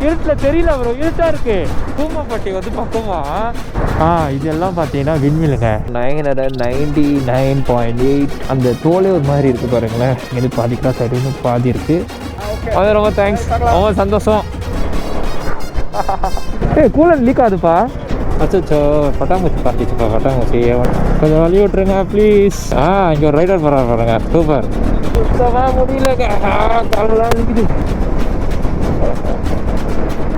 இருட்டில் தெரியல ப்ரோ, இருட்டாக இருக்குது. கூமாப்பட்டி வந்து பக்கமா. இதெல்லாம் பார்த்தீங்கன்னா விண்மில்லுங்க. 999.8. அந்த தோலே ஒரு மாதிரி இருக்குது பாருங்களேன். இது பாதிக்கா சரின்னு பாதி இருக்குது. அது ரொம்ப தேங்க்ஸ், ரொம்ப சந்தோஷம். கூலர் லீக் ஆகுதுப்பா. அச்சோ, பட்டாம்பூச்சி பார்த்துச்சுப்பா, பட்டாம்பூச்சி. கொஞ்சம் வழி விட்டுருங்க ப்ளீஸ். இங்கே ஒரு ரைடர் போகிறார் பாருங்க, சூப்பர். சுத்தமாக முடியலங்க, காலெல்லாம் இருக்குது.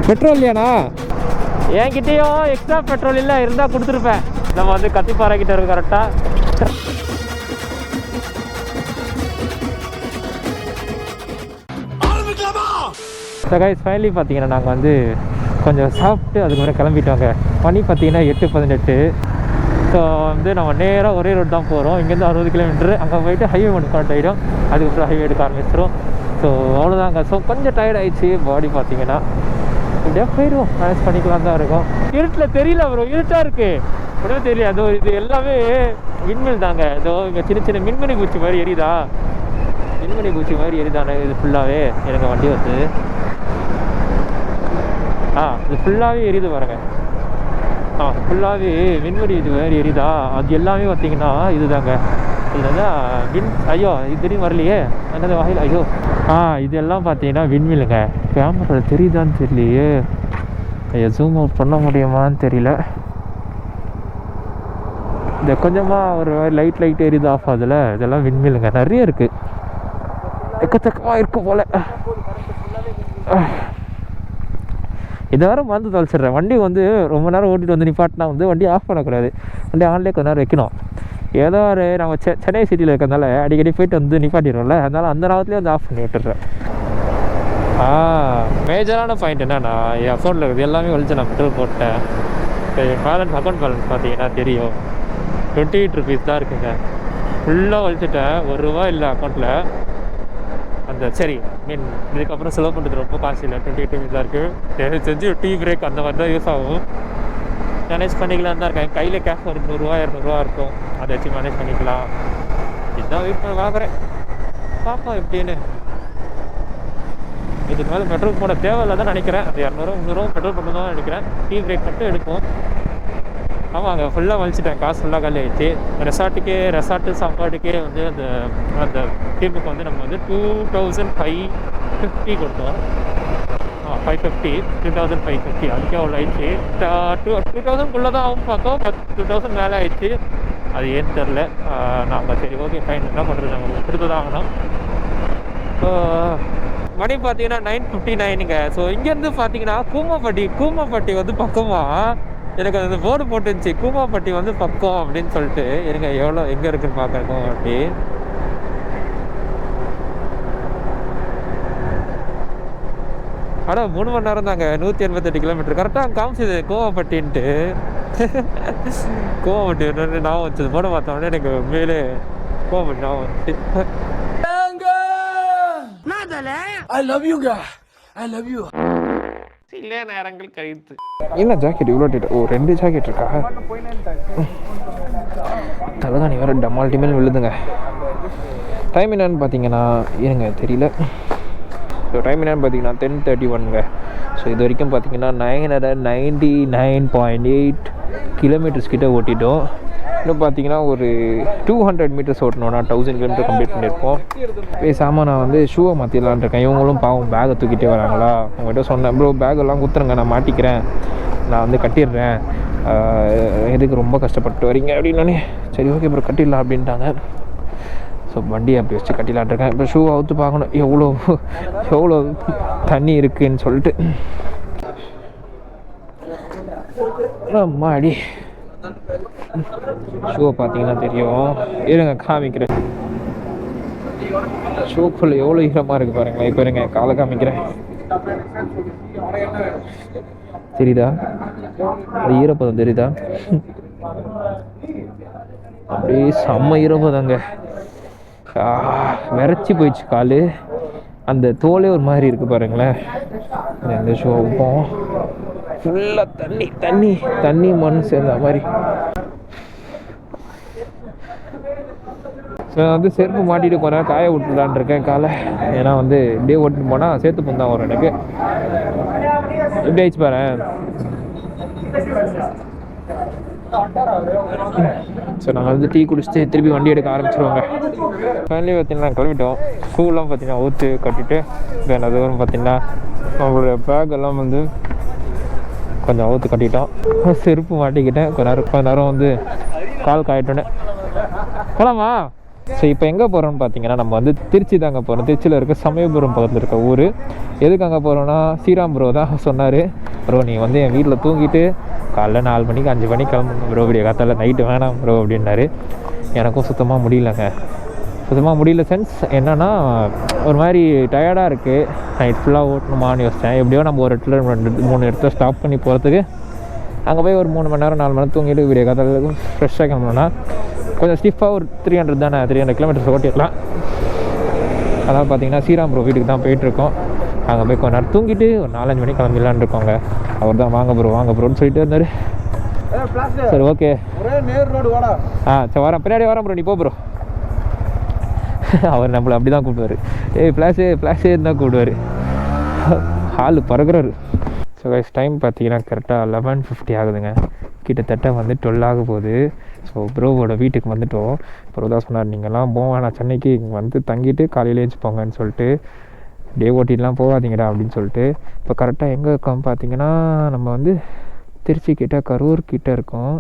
பெட்ரோல் இல்லையாண்ணா? என்கிட்டயும் எக்ஸ்ட்ரா பெட்ரோல் இல்லை, இருந்தால் கொடுத்துருப்பேன். நம்ம வந்து கத்திப்பாறை கிட்ட இருக்கு கரெக்டாக. கைஸ் ஃபைனலி பார்த்தீங்கன்னா நாங்கள் வந்து கொஞ்சம் சாப்பிட்டு அதுக்கப்புறம் கிளம்பிட்டோங்க. மணி பார்த்தீங்கன்னா 8:18. ஸோ வந்து நம்ம நேராக ஒரே ரோடு தான் போகிறோம். இங்கேருந்து 60 கிலோமீட்டரு. அங்கே போயிட்டு ஹைவே ஒன்று கனெக்ட் ஆகிடும். அதுக்கப்புறம் ஹைவே எடுக்க ஆரம்பிச்சிடும். ஸோ அவ்வளோதாங்க. ஸோ கொஞ்சம் டயர்ட் ஆகிடுச்சு பாடி பார்த்தீங்கன்னா. இப்படியே போயிடுவோம், மேனேஜ் பண்ணிக்கலாம் தான் இருக்கும். இருட்டில் தெரியல ப்ரோ, இருட்டாக இருக்குது, அப்படியே தெரியல. அதோ இது எல்லாமே விண்மில் தாங்க. இதோ இங்கே சின்ன சின்ன மின்மணி பூச்சி மாதிரி எரியுதா, மின்மணி பூச்சி மாதிரி எரிதானே இது ஃபுல்லாகவே. எனக்கு வண்டி வந்து இது ஃபுல்லாகவே எரியுது பாருங்க. ஃபுல்லாகவே விண்வெளி இது மாதிரி எரியுதா. அது எல்லாமே பார்த்தீங்கன்னா இதுதாங்க. இது தான் ஐயோ இது திடீர்னு வரலையே, என்னது வாயில். ஐயோ இதெல்லாம் பார்த்தீங்கன்னா விண்மில்லுங்க. கேமரா தெரியுதான்னு தெரியலையே, ஜூம் அவுட் பண்ண முடியுமான்னு தெரியல. இந்த கொஞ்சமாக ஒரு லைட் எரியுது ஆஃப் ஆகுதுல, இதெல்லாம் விண்மில்லுங்க. நிறைய இருக்குது, எக்கச்சக்கமாக இருக்குது போல். இதை வேறு மறந்து தொலைச்சிட்றேன். வண்டி வந்து ரொம்ப நேரம் ஓட்டிகிட்டு வந்து நிப்பாட்டினா வந்து வண்டி ஆஃப் பண்ணக்கூடாது, வண்டி ஆன்லேயே கொஞ்ச நேரம் வைக்கணும். ஏதோ ஒரு நம்ம சென்னை சிட்டியில் இருக்கிறதுனால அடிக்கடி போயிட்டு வந்து நிப்பாட்டிடுவோம்ல, அதனால் அந்த நேரத்துலேயே வந்து ஆஃப் பண்ணி விட்டுடுறேன். மேஜரான பாயிண்ட் என்னன்னா, என் அக்கௌண்ட்டில் இருக்குது எல்லாமே வலிச்சு நான் பெட்ரோல் போட்டேன். இப்போ என் அக்கௌண்ட் பேலன்ஸ் பார்த்தீங்கன்னா தெரியும், 28 rupees தான் இருக்குங்க. ஃபுல்லாக வலிச்சுட்டேன், ₹1 இல்லை அக்கௌண்ட்டில். அந்த சரி மீன் இதுக்கப்புறம் செலவு பண்ணுறது ரொம்ப காசு இல்லை, 28 rupees தான் இருக்குது. எனக்கு செஞ்சு டீ பிரேக் அந்த மாதிரி தான் யூஸ் ஆகும். மேனேஜ் பண்ணிக்கலான்னு தான் இருக்கேன். கையில் கேஷ் ஒரு ₹100-200 இருக்கும், அதை வச்சு மேனேஜ் பண்ணிக்கலாம். இதுதான் வெயிட் பண்ண பார்க்குறேன், பார்ப்போம் எப்படின்னு. இதுக்கு மேலே பெட்ரோல் போட தேவையில்லை தான் நினைக்கிறேன். அது 200-300 பெட்ரோல் பண்ண தான் நினைக்கிறேன். டீ பிரேக் மட்டும் எடுக்கும். ஆமாங்க, ஃபுல்லாக வலிச்சிட்டேன், காசு ஃபுல்லாக காலி ஆகிடுச்சு. ரெசார்ட்டு சாப்பாட்டுக்கே வந்து அந்த டீமுக்கு வந்து நம்ம வந்து 2550 கொடுத்தோம். 550 2550 அதுக்கே அவ்வளோ ஆயிடுச்சு. 2000 தான் ஆகும் பார்த்தோம், 2000 மேலே ஆயிடுச்சு. அது ஏன்னு தெரில. நாங்கள் சரி ஓகே ஃபைன், என்ன பண்ணுறது, நம்ம கொடுத்து தான் ஆகணும். மணி பார்த்தீங்கன்னா 9:59ங்க. ஸோ இங்கேருந்து பார்த்தீங்கன்னா கூமாப்பட்டி வந்து பக்கமாக எனக்கு அந்த போர்டு போட்டுருந்துச்சு, கூமாப்பட்டி வந்து பக்கம் அப்படின்னு சொல்லிட்டு. எனக்கு எவ்வளோ எங்கே இருக்குன்னு பார்க்குறேன். கூமாப்பட்டி ஆனால் 3 மணி நேரம் தாங்க, 188 கிலோமீட்டர் கரெக்டாக காமிச்சிது கூமாப்பட்டின்ட்டு. கூமாப்பட்டி நான் வச்சது போட பார்த்தோன்னே எனக்கு உண்மையிலே கூமாப்பட்டி நான் வந்துச்சு. சில நேரங்கள் கழித்து என்ன ஜாக்கெட் இவ்வளோ டேட்? 2 ஜாக்கெட் இருக்கா? தலைகாணி வேறு டமால் டிமேல் விழுதுங்க. டைம் என்னன்னு பார்த்தீங்கன்னா இருங்க தெரியல. ஸோ டைம் என்னன்னு பார்த்தீங்கன்னா 10:31ங்க. ஸோ இது வரைக்கும் பார்த்தீங்கன்னா 999.8 கிலோமீட்டர்ஸ் கிட்டே ஓட்டிட்டோம். இன்னும் பார்த்தீங்கன்னா ஒரு 200 மீட்டர்ஸ் ஓட்டணும்னா 1000 கிலோமீட்டர் கம்ப்ளீட் பண்ணியிருப்போம். பேசாமல் நான் வந்து ஷூவை மாற்றிடலான் இருக்கேன். இவங்களும் பாவம் பேகை தூக்கிட்டே வராங்களா, அவங்ககிட்ட சொன்னேன், ப்ரோ பேக்கெல்லாம் குத்துருங்க, நான் மாட்டிக்கிறேன், நான் வந்து கட்டிடுறேன், எதுக்கு ரொம்ப கஷ்டப்பட்டு வரீங்க அப்படின்னே. சரி ஓகே ப்ரோ கட்டிடலாம் அப்படின்ட்டாங்க. ஸோ வண்டியை அப்படி வச்சு கட்டிடலான் இருக்கேன். இப்போ ஷூ அவுத்து பார்க்கணும் எவ்வளோ தண்ணி இருக்குதுன்னு சொல்லிட்டு. அம்மாடி ஷூவை பார்த்தீங்கன்னா தெரியும், இருங்க காமிக்கிறேன். ஷூக்குள்ளே எவ்வளோ ஈரமாக இருக்குது பாருங்களேன். இப்போ இருங்க காலை காமிக்கிறேன், தெரியுதா? அது ஈரப்பதம் தெரியுதா? அப்படியே செம்ம ஈரப்பதங்க, விரைச்சி போயிடுச்சு கால். அந்த தோலே ஒரு மாதிரி இருக்குது பாருங்களேன். இந்த ஷூவும் ஃபுல்லாக தண்ணி மண் சேர்ந்த மாதிரி. ஸோ வந்து செருப்பு மாட்டிட்டு போகிறேன், காய விட்டுலான் இருக்கேன் காலை. ஏன்னா வந்து இப்படியே ஓட்டிட்டு போனால் சேர்த்து தான் வரும் எனக்கு. எப்படி ஆயிடுச்சு பாரு. ஸோ நாங்கள் வந்து டீ குடிச்சிட்டு திருப்பி வண்டி எடுக்க ஆரம்பிச்சிருவாங்க. ஃபேமிலி பார்த்தீங்கன்னா கிளம்பிட்டோம். ஸ்கூல்லாம் பார்த்தீங்கன்னா ஊற்று கட்டிட்டு தென் அதுக்கப்புறம் பார்த்தீங்கன்னா நம்மளோட பேக் எல்லாம் வந்து கொஞ்சம் அவுத்து கட்டிட்டோம். செருப்பு மாட்டிக்கிட்டேன். கொஞ்ச நேரம் வந்து கால் காயிட்டோன்னே போகலாமா. ஸோ இப்போ எங்கே போகிறோம்னு பார்த்தீங்கன்னா நம்ம வந்து திருச்சி தாங்க போகிறோம். திருச்சியில் இருக்க சமயபுரம் பக்கத்தில் இருக்க ஊர். எதுக்கு அங்கே போகிறோன்னா ஸ்ரீராம் ப்ரோ தான் சொன்னார், ப்ரோ நீ வந்து என் வீட்டில் தூங்கிட்டு காலைல 4 மணிக்கு 5 மணிக்கு கிளம்புங்க ப்ரோ, இப்படி காத்தால நைட்டு வேணாம் ப்ரோ அப்படின்னாரு. எனக்கும் சுத்தமாக முடியலங்க. சுத்தமாக முடியல சென்ஸ் என்னென்னா ஒரு மாதிரி டயர்டாக இருக்குது. நைட் ஃபுல்லாக ஓட்டணுமான்னு யோசித்தேன். எப்படியோ நம்ம ஒரு இடத்துல 2-3 இடத்துல ஸ்டாப் பண்ணி போகிறதுக்கு அங்கே போய் ஒரு 3 மணி நேரம் 4 மணி நேரம் தூங்கிட்டு வீடியோ காத்தால ஃப்ரெஷ்ஷாக கிளம்புனோன்னா கொஞ்சம் ஸ்டிஃபாக ஒரு 300 தானே 300 கிலோமீட்டர்ஸ் ஓட்டிடலாம். அதாவது பார்த்தீங்கன்னா ஸ்ரீராம் ப்ரோ வீட்டுக்கு தான் போயிட்டுருக்கோம். அங்கே போய் கொஞ்ச நேரம் தூங்கிட்டு ஒரு 4-5 மணிக்கு கிளம்பிடலான்னு இருக்கோங்க. அவர் தான் வாங்க ப்ரோன்னு சொல்லிட்டு இருந்தார். சரி ஓகே சரி வரேன், பின்னாடி வரேன் ப்ரோ, நீ போ ப்ரோ. அவர் நம்மளை அப்படி தான் கூப்பிடுவார். ஃப்ளாஷே தான் கூப்பிடுவார். ஹாலு பறகுறாரு. ஸோ கைஸ் டைம் பார்த்தீங்கன்னா கரெக்டாக 11:50 ஆகுதுங்க. கிட்டத்தட்ட வந்து 12 ஆக போகுது. ஸோ ப்ரோவோட வீட்டுக்கு வந்துவிட்டோம். ப்ரோ தான் சொன்னார், நீங்கள்லாம் போவேன் சென்னைக்கு இங்கே வந்து தங்கிட்டு காலையிலே போங்கன்னு சொல்லிட்டு, டே ஓட்டிலாம் போகாதீங்கடா அப்படின்னு சொல்லிட்டு. இப்போ கரெக்டாக எங்கே இருக்கோம் பார்த்தீங்கன்னா நம்ம வந்து திருச்சி கிட்ட கரூர் கிட்டே இருக்கோம்.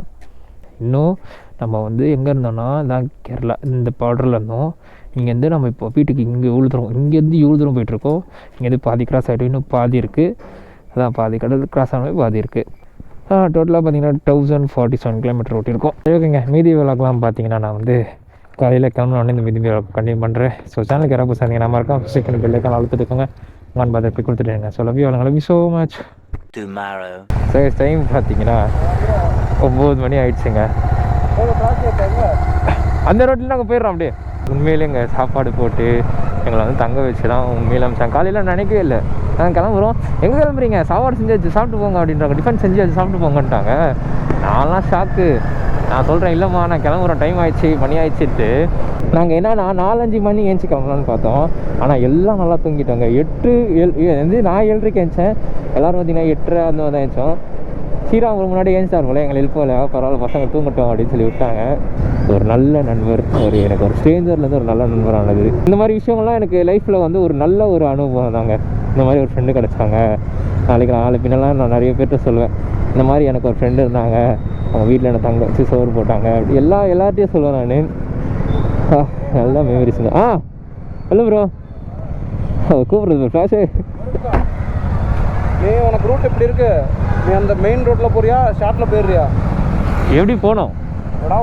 இன்னும் நம்ம வந்து எங்கே இருந்தோம்னா தான் கேரளா இந்த பார்டரில் இருந்தோம். இங்கேருந்து நம்ம இப்போ வீட்டுக்கு இங்கேருந்து இவ்வளோ தூரம் போயிட்டுருக்கோம். இங்கேருந்து பாதி கிராஸ் ஆகிட்டு இன்னும் பாதி இருக்குது. அதான் பாதி கடல் கிராஸ் ஆன பாதி இருக்குது. டோட்டலாக பார்த்தீங்கன்னா 1047 கிலோமீட்டர் ஓட்டியிருக்கோம். ஓகேங்க, மீதி விளாக்லாம் பார்த்தீங்கன்னா நான் வந்து காலையில் கிளம்பினோடனே இந்த மீதி விளாக் கண்டினியூ பண்ணுறேன். ஸோ சேனலுக்கு யாராவது புதுசாக நம்ம இருக்கோம் செகண்ட் பெல்லைக்கான அழுத்துட்டுக்கோங்க. உங்களான் பார்த்து போய் கொடுத்துட்டுங்க. So love you so much. சரி டைம் பார்த்தீங்கன்னா 9 மணி ஆயிடுச்சுங்க. அந்த ரோட்டில் நாங்கள் போயிடுறோம். அப்படியே உண்மையிலேங்க சாப்பாடு போட்டு எங்களை வந்து தங்க வச்சு தான் உண்மையில அமிச்சாங்க. காலையில் நினைக்கவே இல்லை. நாங்கள் கிளம்புறோம், எங்கே கிளம்புறீங்க, சாப்பாடு செஞ்சு வச்சு சாப்பிட்டு போங்க அப்படின்றாங்க. டிஃபன் செஞ்சு வச்சு சாப்பிட்டு போங்கன்ட்டாங்க. நான்லாம் ஷாக்கு. நான் சொல்கிறேன் இல்லைம்மா நான் கிளம்புறோம், டைம் ஆயிடுச்சு, மணி ஆயிடுச்சுட்டு. நாங்கள் என்னன்னா 4-5 மணி ஏஞ்சி கிளம்பலான்னு பார்த்தோம். ஆனால் எல்லாம் நல்லா தூங்கிட்டோங்க. 8 நான் 7:30 ஏஞ்சேன். எல்லோரும் பார்த்தீங்கன்னா 8:30 அந்த மாதிரி தான் ஏஞ்சோம். ஸ்ரீராம் முன்னாடி ஏஞ்சிட்டார் போல, எங்களை எழுப்பல, பரவாயில்ல பசங்க தூங்கட்டும் அப்படின்னு சொல்லி விட்டாங்க. ஒரு நல்ல நண்பர், எனக்கு ஒரு ஸ்ட்ரேஞ்சர்லேருந்து ஒரு நல்ல நண்பரானது. இந்த மாதிரி விஷயங்கள்லாம் எனக்கு லைஃப்பில் வந்து ஒரு நல்ல ஒரு அனுபவம் தாங்க. இந்த மாதிரி ஒரு ஃப்ரெண்டு கிடச்சாங்க. நாளைக்கு பின்னெல்லாம் நான் நிறைய பேர்கிட்ட சொல்லுவேன், இந்த மாதிரி எனக்கு ஒரு ஃப்ரெண்டு இருந்தாங்க, அவங்க வீட்டில் என்னை தங்க வச்சு சோறு போட்டாங்க, அப்படி எல்லார்ட்டையும் சொல்லுவேன் நான். நல்லா மெமரிஸுங்க. ஹலோ ப்ரோ, கூப்பிடுறது ப்ரோ ஃப்ளாஷு. நீ உனக்கு ரூட் எப்படி இருக்கு? நீ அந்த மெயின் ரோட்டில் போறியா ஷார்ட்டில் போயிடுறியா? எப்படி போகணும்?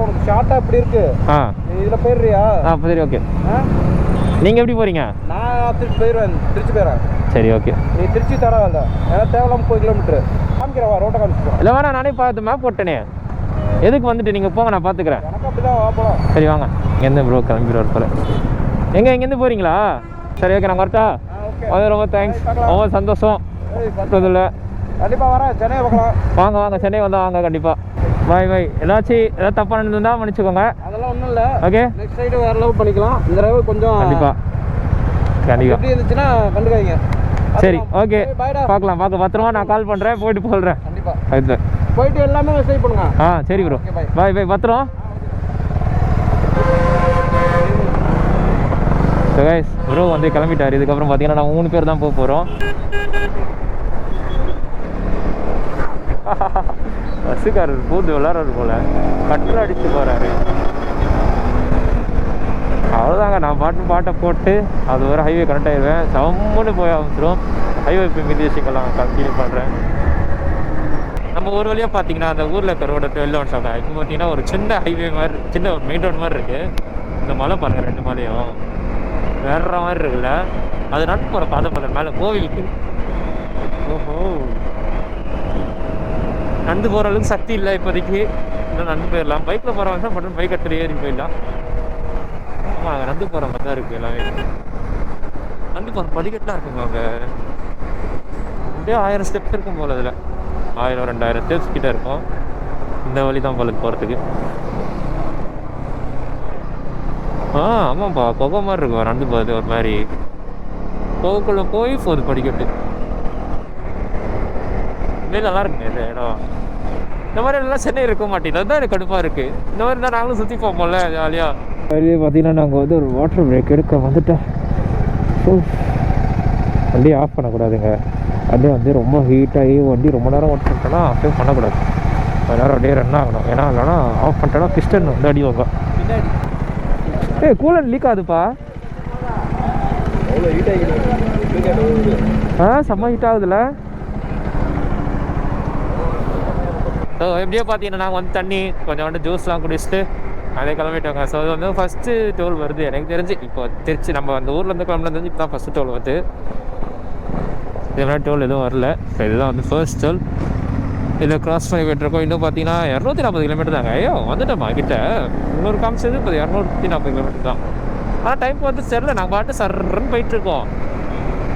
உனக்கு ஷார்ட்டாக எப்படி இருக்கு? நீ இதில் போயிடுறியா? சரி ஓகே. நீங்கள் எப்படி போகிறீங்க? நான் திருச்சி போயிடுறேன். சரி ஓகே. நீ திருச்சி தரவாங்க, ஏன்னா தேவையில்லாம 30 கிலோமீட்டர் காமிக்கிறவா, ரோட்டை காமிச்சிடுவோம். இல்லை வேணா, நானே பார்த்து மேப் போட்டேனே. எதுக்கு வந்துட்டு நீங்கள் போங்க, நான் பார்த்துக்கிறேன். எனக்கு அப்படி தான் போகலாம். சரி வாங்க. இங்கேருந்து ப்ரோ கிளம்பிடுவார் போல. இங்கேருந்து போகிறீங்களா? சரி ஓகே, நான் வரட்டா? அது ரொம்ப தேங்க்ஸ், ரொம்ப சந்தோஷம். இல்லை கண்டிப்பாக வரேன், சென்னை பார்க்கலாம். வாங்க சென்னை வந்தால் வாங்க கண்டிப்பாக. பாய். ஏதாவது தப்பாக நடந்துருந்தா மன்னிச்சுக்கோங்க. அதெல்லாம் ஒன்றும் இல்லை. ஓகே, நெக்ஸ்ட் ரைடு வேறு லெவல் பண்ணிக்கலாம். இந்த ரைடு கொஞ்சம் கண்டிப்பாக எப்படி இருந்துச்சுன்னா கண்டுக்காதீங்க. சரி ஓகே, பார்க்கலாம். பத்திரமா நான் கால் பண்ணுறேன், போயிட்டு போடுறேன். கண்டிப்பாக அது போயிட்டு எல்லாமே மெசேஜ் பண்ணுங்க. சரி ப்ரோ, பாய் பத்திரம். ஸோ கைஸ் ப்ரோ வந்து கிளம்பிட்டார். இதுக்கப்புறம் பார்த்தீங்கன்னா நான் 3 பேர் தான் போக போகிறோம். பஸ்ஸுக்காரர் பூந்து விளாட்றாரு போல், கட்டில் அடித்து போகிறாரு. அவ்வளோதாங்க, நான் பாட்டை போட்டு அது ஒரு ஹைவே கனெக்ட் ஆகிடுவேன். சம்முன்னு போய் ஆரம்பிச்சிடும். ஹைவே போய் மீதி விஷயங்கள்லாம் கண்டினியூ பண்ணுறேன். நம்ம ஒரு வழியாக பார்த்தீங்கன்னா அந்த ஊரில் இருக்கிற ரோட வெளில வந்துட்டாங்க. இப்போ பார்த்தீங்கன்னா ஒரு சின்ன ஹைவே மாதிரி, சின்ன ஒரு மெயின் ரோடு மாதிரி இருக்குது. இந்த மலை பாருங்கள், 2 மலையும் வேற மாதிரி இருக்குல்ல. அது நடந்து போகிற பாதை மேலே கோவிலுக்கு. ஓஹோ, நடந்து போகிற அளவுக்கு சக்தி இல்லை இப்போதைக்கு. இன்னும் நடந்து போயிடலாம். பைக்கில் போகிறவங்க தான் மட்டும் பைக் எடுத்துகிட்டு ஏறி போயிடலாம். ஆமாம், அங்கே நடந்து போகிற மாதிரி தான் இருக்குது எல்லாமே. நடந்து போகிற படிக்கட்டுலாம் இருக்குங்க அங்கே. அப்படியே 1000 ஸ்டெப்ஸ் இருக்கும் போல். அதில் 1000-2000 ஸ்டெப்ஸ் கிட்டே இருக்கும். இந்த வழி தான் போல போகிறதுக்கு. ஆமாம்ப்பா, கொகை மாதிரி இருக்கும் நடந்து போகிறது. ஒரு மாதிரி கொகைக்குள்ளே போய் போகுது படிக்கட்டு. வெளியே நல்லா இருக்குங்க இந்த இடம். இந்த மாதிரி எல்லாம் சென்னை இருக்க மாட்டேங்குது, அதுதான் எனக்கு கடுப்பாக இருக்குது. இந்த மாதிரி தான் நாங்களும் சுற்றி பார்ப்போம்ல ஜாலியாக. வெளியே பார்த்தீங்கன்னா நாங்கள் வந்து ஒரு வாட்டர் பிரேக் எடுக்க வந்துட்டோம். ஸோ வண்டியை ஆஃப் பண்ணக்கூடாதுங்க. அப்படியே வந்து ரொம்ப ஹீட்டாகி வண்டி ரொம்ப நேரம் ஓட் பண்ணிட்டோன்னா அப்படியே பண்ணக்கூடாது. கொஞ்ச நேரம் அப்படியே ரன் ஆகணும். ஏன்னா இல்லைனா ஆஃப் பண்ணிட்டோன்னா பிஸ்டன் வந்து அடி வாங்க. ஏய் கூலண்ட் லீக் ஆகுதுப்பா. செம்ம ஹீட் ஆகுதுல்ல. ஸோ எப்படியோ பார்த்தீங்கன்னா நாங்கள் வந்து தண்ணி கொஞ்சம் வந்து ஜூஸ்லாம் குடிச்சிட்டு அதே கிளம்பிட்டோங்க. ஸோ அது வந்து ஃபஸ்ட்டு டோல் வருது எனக்கு தெரிஞ்சு. இப்போ திருச்சி நம்ம அந்த ஊர்லேருந்து கிளம்புறது இப்போ தான் ஃபஸ்ட்டு டோல் வருது. இதெல்லாம் டோல் எதுவும் வரல. இப்போ இதுதான் வந்து ஃபர்ஸ்ட் டோல். இதில் கிராஸ் பண்ணி போய்ட்டுருக்கோம். இன்னும் பார்த்தீங்கன்னா 240 கிலோமீட்டர் தாங்க. ஐயோ வந்துட்டோம்மா கிட்ட. இன்னொரு காமிச்சது இப்போ 240 கிலோமீட்டர் தான். ஆனால் டைம் வந்து சரியில்லை. நாங்கள் பாட்டு சர்ன்னு போயிட்டுருக்கோம்.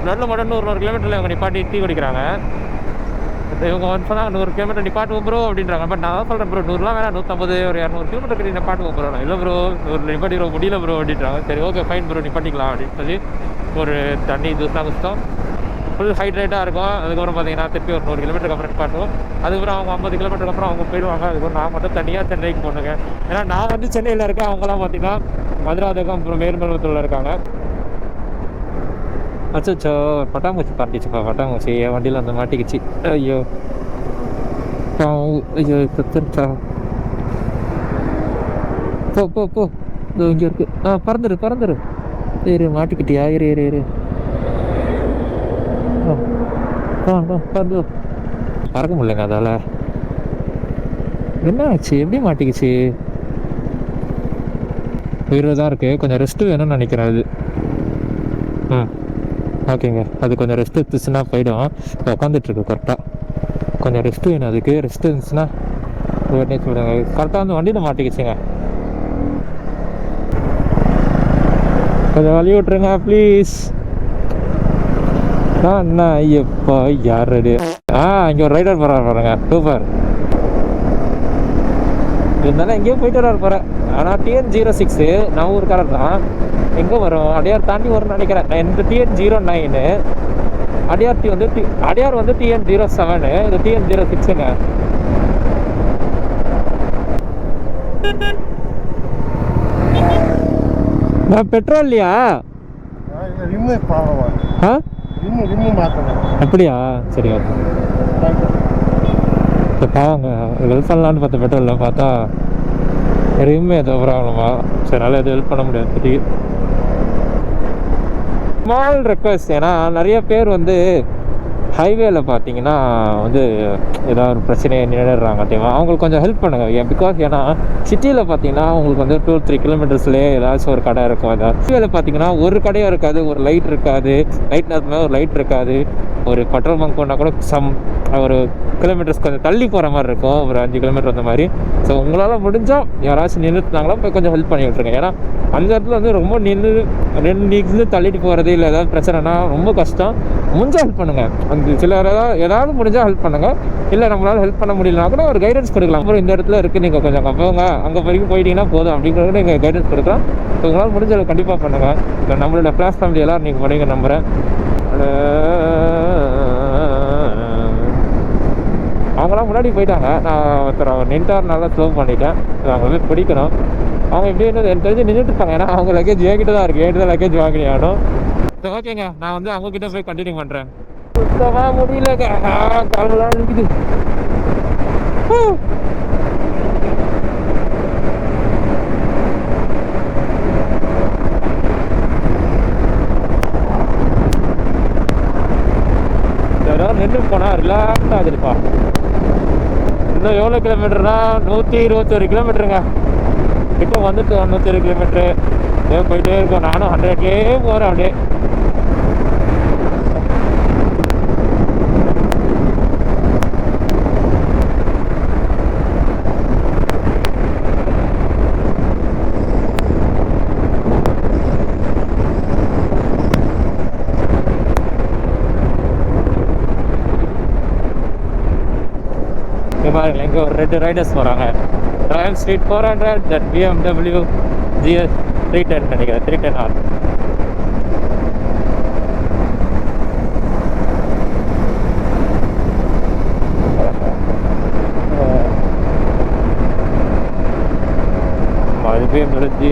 நல்ல மட்டும் 100 கிலோமீட்டரில் இவங்க நிப்பாட்டி டீ குடிக்கிறாங்க. இவங்க வந்து சொன்னாங்க 100 கிலோமீட்டர் நிப்பாட்டுவோம் ப்ரோ அப்படின்றாங்க. பட் நான் சொல்கிறேன் ப்ரோ 100லாம் வேணாம், 150 ஒரு 200 கிலோமீட்டர் கிட்ட நிப்பாட்டுவோம் ப்ரோ. இல்லை ப்ரோ ஒரு நிப்பாட்டிடுற முடியல ப்ரோ அப்படின்றாங்க. சரி ஓகே ஃபைன் ப்ரோ நிப்பாட்டிக்கலாம் அப்படின்னு சொல்லி ஒரு தண்ணி ஜூஸ்லாம் குடிச்சிட்டோம். ஃபுல் ஹைட்ரேட்டாக இருக்கும். அதுக்கப்புறம் பார்த்தீங்கன்னா திருப்பி ஒரு 100 கிலோமீட்டருக்கு அப்புறம் நிப்பாட்டுவோம். அதுக்கப்புறம் அவங்க 50 கிலோமீட்டருக்கு அப்புறம் அவங்க போயிடுவாங்க. அதுக்கப்புறம் நான் மட்டும் தனியாக சென்னைக்கு போனுங்க. ஏன்னா நான் வந்து சென்னையில் இருக்கேன், அவங்களாம் பார்த்தீங்கன்னா மதுராதகம் அப்புறம் மேல்மருவத்தூரில் இருக்காங்க. அச்சோ பட்டாம்பூச்சி பறந்துச்சுப்பா. பட்டாம்பூச்சி என் வண்டியில் அந்த மாட்டிக்கிச்சு. ஐயோ ஐயோ தத்துச்சா. போ போ போ இதோ இங்கே இருக்கு. பறந்துரு ஏறு மாட்டிக்கிட்டியா? ஏறு பறந்து பறக்க முடியலங்க அதால். என்ன ஆச்சு? எப்படி மாட்டிக்கிச்சு? உயிர் தான் இருக்குது. கொஞ்சம் ரெஸ்ட்டு வேணும்னு நினைக்கிறேன் அது. ஓகேங்க, அது கொஞ்சம் ரெஸ்ட் எடுத்துச்சுன்னா போயிடும். இப்போ உட்காந்துட்ருக்கு கரெக்டாக. கொஞ்சம் ரெஸ்ட்டு வேணும் அதுக்கு. ரெஸ்ட் இருந்துச்சுன்னா உடனே சொல்லுங்க. கரெக்டாக வந்து வண்டியில் மாட்டிக்கிச்சுங்க. கொஞ்சம் வழி விட்ருங்க ப்ளீஸ். அண்ணா ஐயப்பா யார் ரெடி? இங்கே ஒரு ரைடர் போகிறார் பாருங்க, சூப்பர். இருந்தாலும் எங்கேயோ போயிட்டு வராரு போகிறேன். ஆனால் TN06 நம்ம ஊருக்காரர் தான். எங்கே வரும்? அடையார் தாண்டி வரும்னு நினைக்கிறேன். இந்த TN09 அடையார் வந்து TN07, இது TN06ங்க. நான் பெட்ரோல் இல்லையா? அப்படியா? சரி ஓகே. இப்போ பாவங்க ஹெல்ப் பண்ணலான்னு பார்த்த பெட்ரோலில் பார்த்தா ரிம் ஏதோ ப்ராப்ளமா. சரி நல்லா எதுவும் ஹெல்ப் பண்ண முடியாது. திடீர் ஸ்மால் ரெக்வஸ்ட். ஏன்னா நிறைய பேர் வந்து ஹைவேல பார்த்தீங்கன்னா வந்து ஏதாவது ஒரு பிரச்சனையை நின்றுடுறாங்க தெரியுமா, அவங்களுக்கு கொஞ்சம் ஹெல்ப் பண்ணுங்க. பிகாஸ் ஏன்னா சிட்டியில் பார்த்தீங்கன்னா உங்களுக்கு வந்து 2-3 கிலோமீட்டர்ஸ்லேயே ஏதாச்சும் ஒரு கடை இருக்கும். ஹைவேல பார்த்தீங்கன்னா ஒரு கடையும் இருக்காது, ஒரு லைட் இருக்காது, லைட் நேரத்தில் ஒரு லைட் இருக்காது. ஒரு பெட்ரோல் பங்க் போனால் கூட ஒரு கிலோமீட்டர்ஸ் கொஞ்சம் தள்ளி போகிற மாதிரி இருக்கும், ஒரு 5 கிலோமீட்டர் அந்த மாதிரி. ஸோ உங்களால் முடிஞ்சால் யாராச்சும் நின்றுட்டுனாங்களோ போய் கொஞ்சம் ஹெல்ப் பண்ணி விட்ருங்க. ஏன்னா அந்த இடத்துல வந்து ரொம்ப நின்று தள்ளிட்டு போகிறது இல்லை ஏதாவது பிரச்சனைனா ரொம்ப கஷ்டம். முடிஞ்சால் ஹெல்ப் பண்ணுங்கள். அந்த சிலர் ஏதாவது முடிஞ்சால் ஹெல்ப் பண்ணுங்கள். இல்லை நம்மளால் ஹெல்ப் பண்ண முடியலனா கூட ஒரு கைடன்ஸ் கொடுக்கலாம். அப்புறம் இந்த இடத்துல இருக்குது, நீங்கள் கொஞ்சம் போங்க, அங்கே வரைக்கும் போயிட்டீங்கன்னா போதும் அப்படிங்கிறது நீங்கள் கைடன்ஸ் கொடுக்கலாம். ஸோ உங்களால் முடிஞ்சதை கண்டிப்பாக பண்ணுங்கள். இல்லை நம்மளோட ஃப்ளாஷ் ஃபேமிலி எல்லோரும் நீங்கள் படிங்க நம்புகிறேன். அவங்களாம் முன்னாடி போயிட்டாங்க. நான் ஒருத்தர் நின்ட்டார், நல்லா ஸ்லோ பண்ணிட்டேன். அவங்க போய் பிடிக்கணும். அவங்க எப்படி எனக்கு தெரிஞ்சு நின்றுட்டு இருப்பாங்க. ஏன்னா அவங்க லக்கேஜ் என்கிட்ட தான் இருக்குது, என்கிட்ட தான் லக்கேஜ் வாங்கினாலும். சரி ஓகேங்க, நான் வந்து அவங்கக்கிட்ட போய் கண்டினியூ பண்ணுறேன். சுத்தமாக முடியலங்க, காலெல்லாம் இருக்குது. நின்று போனால் ரிலாக்ஸ் ஆகுதுப்பா. இன்னும் எவ்வளோ கிலோமீட்டர்னா 121 கிலோமீட்டருங்க. இப்போ வந்துட்டு 101 கிலோமீட்டரு போயிட்டே இருக்கோம். நானும் 100லேயே போகிறேன் அப்படியே. பாருங்க, இங்கே ஒரு 2 ரைடர்ஸ் போகிறாங்க. Royal street 400, that BMW GS 310 நினைக்கிறேன், 310R.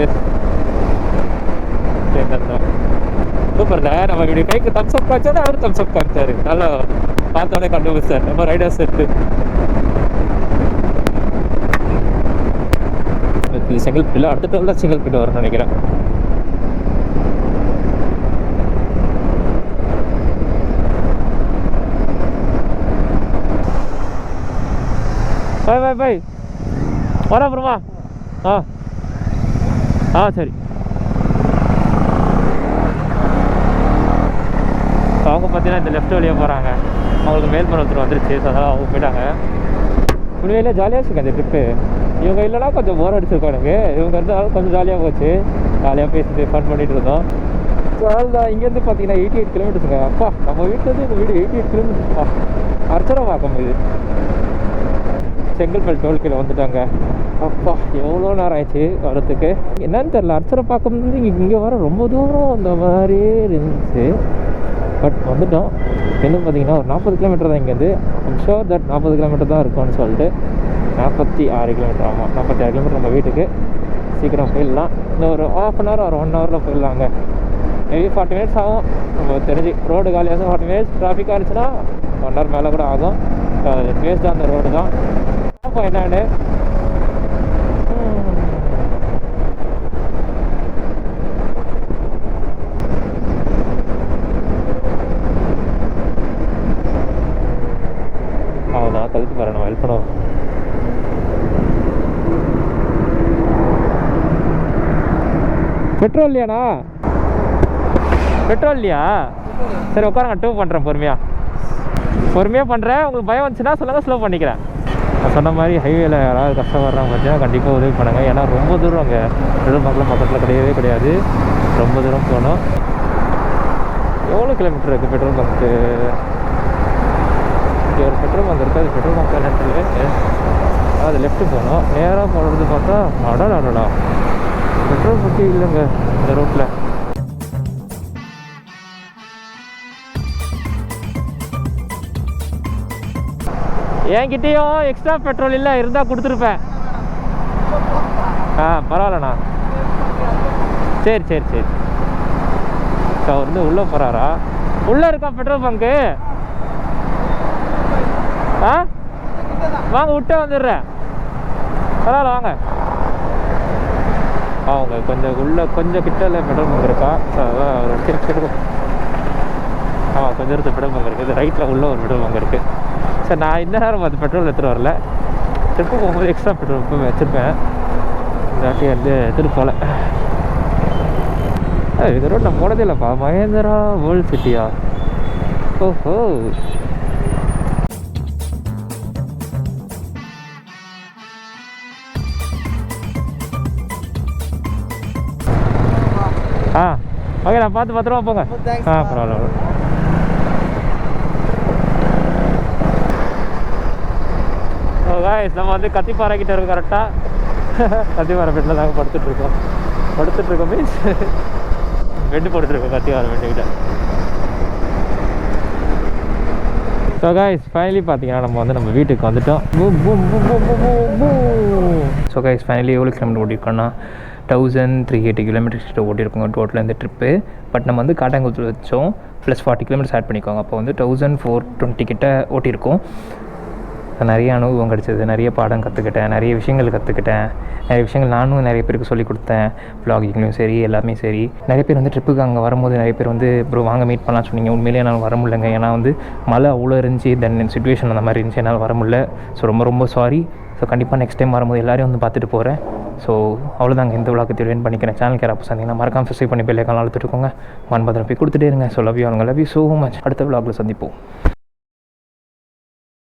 எஸ் சூப்பர்ல. நம்ம இப்படி கைக்கு தம்ஸ் அப் காய்ச்சோட அவர் தம்ஸ் அப் காமிச்சாரு. நல்லா பார்த்தோன்னே கண்டுபிடிச்சார் நம்ம ரைடர் செட்டு. சிங்கிள் பிள்ளை அடுத்த டைம் தான் சிங்கிள் பிள்ளை வரும்னு நினைக்கிறேன். பாய் பாய் பாய் வர அப்புறமா. சரி. அவங்க பார்த்தீங்கன்னா இந்த லெஃப்ட் வழியாக போகிறாங்க. அவங்களுக்கு மேல்மருவத்தூர் வந்துருச்சு. ஸோ அதனால் அவங்க போயிட்டாங்க. உண்மையிலே ஜாலியாக இருக்குது அந்த ட்ரிப்பு. இவங்க இல்லைனா கொஞ்சம் போர் அடிச்சிருக்கோம் எனக்கு. இவங்க இருந்தாலும் கொஞ்சம் ஜாலியாக போச்சு. ஜாலியாக பேசிட்டு ஃபன் பண்ணிகிட்டு இருந்தோம். ஸோ அதான் இங்கேருந்து பார்த்தீங்கன்னா 88 கிலோமீட்டர்ஸுங்க. அப்பா நம்ம வீட்டிலேருந்து இந்த வீடு 88 கிலோமீட்டர்ப்பா. அர்ச்சனவாக்கம் இது. செங்கல்பட்டு டோல்கேல வந்துட்டாங்க. அப்பா எவ்வளோ நேரம் ஆயிடுச்சு வரத்துக்கு. என்னன்னு தெரில, அர்ச்சனப்பாக்கம்லேருந்து இங்கே வர ரொம்ப தூரம் அந்த மாதிரியே இருந்துச்சு. பட் வந்துட்டோம். இன்னும் பார்த்தீங்கன்னா ஒரு 40 கிலோமீட்டர் தான் இங்கேருந்து. ஐம் ஷோர் தட் 40 கிலோமீட்டர் தான் இருக்கும்னு சொல்லிட்டு 46 கிலோமீட்டர். ஆமாம் 46 கிலோமீட்டர் நம்ம வீட்டுக்கு. சீக்கிரம் போயிடலாம். இன்னும் ஒரு ½ அன் ஹவர் ஒரு 1 ஹவரில் போயிடலாங்க. மேபி 40 மினிட்ஸ் ஆகும். நம்ம தெரிஞ்சு ரோடு காலியாக 40 மினிட்ஸ் டிராஃபிக்காக இருந்துச்சுன்னா 1 ஹவர் மேலே கூட ஆகும். வேஸ்ட் தான் அந்த ரோடு தான். அப்போ என்னான்னு அவ்வளோதான். கழுத்து பாரு, நம்ம ஹெல்ப் பண்ணுவோம். பெட்ரோல் இல்லையாண்ணா? பெட்ரோல் இல்லையா? சரி உட்காருங்க, டூ பண்ணுறேன். பொறுமையாக பண்ணுறேன். உங்களுக்கு பயம் வந்துச்சுன்னா சொல்லுங்கள், ஸ்லோ பண்ணிக்கிறேன். நான் சொன்ன மாதிரி ஹைவேல யாராவது கஷ்டப்படுறாங்க பார்த்தீங்கன்னா கண்டிப்பாக உதவி பண்ணுங்கள். ஏன்னா ரொம்ப தூரம் அங்கே பெட்ரோல் பங்க்லாம் பக்கத்தில் கிடையாது. ரொம்ப தூரம் போகணும். எவ்வளோ கிலோமீட்டர் இருக்குது பெட்ரோல் பங்க்கு? இங்கே ஒரு பெட்ரோல் பங்க் இருக்குது. அது பெட்ரோல் பங்க் என்னன்னு அது லெஃப்ட்டு போகணும். நேராக போகிறது பார்த்தா அடடா பெட்ரோல் பங்கு இல்லைங்க இந்த ரோட்டில். என்கிட்டயும் எக்ஸ்ட்ரா பெட்ரோல் இல்லை, இருந்தால் கொடுத்துருப்பேன். பரவாயில்லண்ணா. சரி ஸோ அவர் வந்து உள்ளே போகிறாரா? உள்ளே இருக்கா பெட்ரோல் பங்க்கு? வாங்க விட்டே வந்துடுறேன். பரவாயில்ல வாங்க. அவங்க கொஞ்சம் கிட்ட பெட்ரோல் பங்க் இருக்கா? ஸோ அதான் அவர் கொஞ்சம் இடத்துல பெட்ரோல் பங்க் இருக்குது. ரைட்டில் உள்ள ஒரு பெட்ரோல் பங்க் இருக்குது. சார் நான் இந்த நேரம் அது பெட்ரோல் எடுத்துகிட்டு வரல. ட்ரிப்பு போகும்போது எக்ஸ்ட்ரா பெட்ரோல் எப்போ வச்சுருப்பேன். இந்த வாட்டி வந்து எடுத்துகிட்டு போகல. இது ரோட் நான் போனதே இல்லைப்பா. மகேந்திரா வேர்ல்ட் சிட்டியா? ஓஹோ. ஓகே, நான் பார்த்து பத்திரமா போங்க. பரவாயில்ல. நம்ம வந்து கத்திப்பாறை கிட்ட இருக்கோம். கரெக்டாக கத்திப்பாறை பெட்டில் தாங்க படுத்துட்ருக்கோம் மீன்ஸ் பெட்டு போட்டுருக்கோம் கத்திப்பாறை பெட்டுக்கிட்ட. ஸோ கைஸ் ஃபைனலி பார்த்தீங்கன்னா நம்ம வீட்டுக்கு வந்துட்டோம். ஸோ கைஸ் ஃபைனலி எவ்வளோ கிலோமீட்டர் ஓட்டியிருக்கோன்னா 1380 கிலோமீட்டர்ஸ் கிட்ட ஓட்டியிருக்கோங்க டோட்டலாக இந்த ட்ரிப்பு. பட் நம்ம வந்து காட்டாங்குளத்தில் வச்சோம் ப்ளஸ் 40 கிலோமீட்டர்ஸ் ஆட் பண்ணிக்கோங்க. அப்போ வந்து 1420 கிட்ட ஓட்டியிருக்கோம். நிறைய அனுபவம் கிடச்சிது. நிறைய பாடம் கற்றுக்கிட்டேன். நிறைய விஷயங்கள் நானும் நிறைய பேருக்கு சொல்லிக் கொடுத்தேன். வ்ளாகிங்லையும் சரி எல்லாமே சரி. நிறைய பேர் வந்து ட்ரிப்புக்கு அங்கே வரும்போது நிறைய பேர் வந்து ப்ரோ வாங்க மீட் பண்ணலாம் சொன்னீங்க. உண்மையிலேயே என்னால் வர முடியலங்க. ஏன்னா வந்து மழை அவ்வளோ இருந்துச்சு. தென் சிச்சுவேஷன் அந்த மாதிரி இருந்துச்சு. என்னால் வர முடியல. ஸோ ரொம்ப சாரி. ஸோ கண்டிப்பாக நெக்ஸ்ட் டைம் வரும்போது எல்லாரையும் வந்து பார்த்துட்டு போகிறேன். ஸோ அவ்வளோதாங்க. இந்த விளாக்கத்தை வெயின் பண்ணிக்கிறேன். சேனல் கேர் அப்போ சந்திங்கன்னா மறக்காம சப்ஸ்கிரைப் பண்ணி பெல் ஐக்கான் அழுத்திட்டுக்கோங்க. 1 பத்திரம் போய் கொடுத்துட்டே இருங்க. So love you. அவங்க லவ் யூ ஸோ மச். அடுத்த விளாகில் சந்திப்போம்.